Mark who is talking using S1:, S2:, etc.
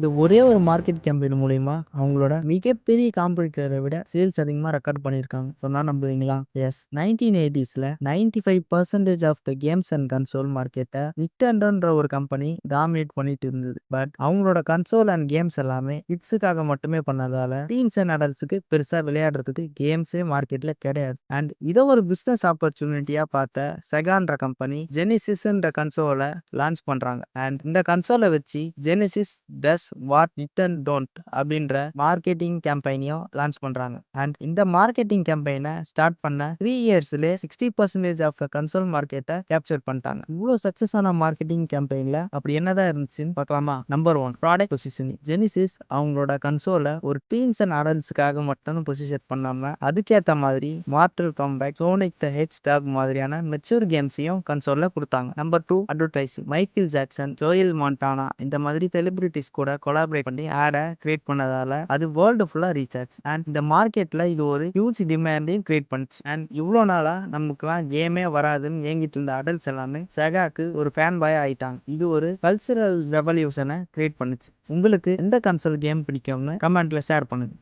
S1: இந்த ஒரே ஒரு மார்க்கெட் கேம்பெயின் மூலியமா அவங்களோட மிகப்பெரிய காம்படிட்டரை விட சேல்ஸ் அதிகமாக ரெக்கார்ட் பண்ணியிருக்காங்க. சொன்னா நம்புவீங்களா? எஸ், 1980ஸ்ல 95% of the games and console மார்க்கெட்டை நிட்டெண்டோன்ற ஒரு கம்பெனி டாமினேட் பண்ணிட்டு இருந்தது. பட் அவங்களோட கன்சோல் அண்ட் கேம்ஸ் எல்லாமே கிட்ஸுக்காக மட்டுமே பண்ணதால டீன்ஸ் அண்ட் அடல்ட்ஸுக்கு பெருசா விளையாடுறதுக்கு கேம்ஸே மார்க்கெட்ல கிடையாது. அண்ட் இதை ஒரு பிசினஸ் ஆப்பர்ச்சுனிட்டியா பார்த்த செகான்ற கம்பெனி ஜெனிசிஸ்ன்ற கன்சோலை லான்ச் பண்றாங்க. அண்ட் இந்த கன்சோலை வச்சு ஜெனிசிஸ் டஸ் வாட் நிட்டன் டோன்ட் அப்படின்ற மார்க்கெட்டிங் கேம்பெயினையும் லான்ச் பண்றாங்க. அண்ட் இந்த மார்க்கெட்டிங் கேம்பெயினை ஸ்டார்ட் பண்ண 3 இயர்ஸ்லேயே 60% ஆஃப் த கன்சோல் மார்க்கெட்டை கேப்சர் பண்ணிட்டாங்க. இவ்வளோ சக்சஸ் ஆன மார்க்கெட்டிங் கேம்பெயின்ல அப்படி என்னதான் இருந்துச்சுன்னு பார்க்கலாமா? Number 1, product positioning. ஜெனிசிஸ் அவங்களோட கன்சோலை ஒரு டீன்ஸ் அண்ட் அடல்ட்ஸுக்காக மட்டும் பொசிஷன் பண்ணாம அதுக்கேற்ற மாதிரி mortal kombat, Sonic the Hedgehog மாதிரியான மெச்சூர் கேம்ஸையும் கன்சோல்ல கொடுத்தாங்க. Number 2, advertising. Michael Jackson, Joel Montana இந்த மாதிரி செலிபிரிட்டிஸ் கூட கொலாபரேட் பண்ணி ஆடை கிரியேட் பண்ணதால அது வேர்ல்டு ஃபுல்லா ரீச் ஆச்சு. அண்ட் இந்த மார்க்கெட்ல இது ஒரு ஹியூஜ் டிமாண்டையும் கிரியேட் பண்ணுச்சு. அண்ட் இவ்வளோ நாளா நமக்குலாம் கேமே வராதுன்னு ஏங்கிட்டு இருந்த அடல்ட்ஸ் எல்லாமே செகாக்கு ஒரு ஃபேன் பாய் ஆயிட்டாங்க. இது ஒரு கல்ச்சரல் ரெவல்யூஷனை கிரியேட் பண்ணுச்சு. உங்களுக்கு எந்த கன்சோல் கேம் பிடிக்கும்னு கமெண்ட்ல ஷேர் பண்ணுங்க.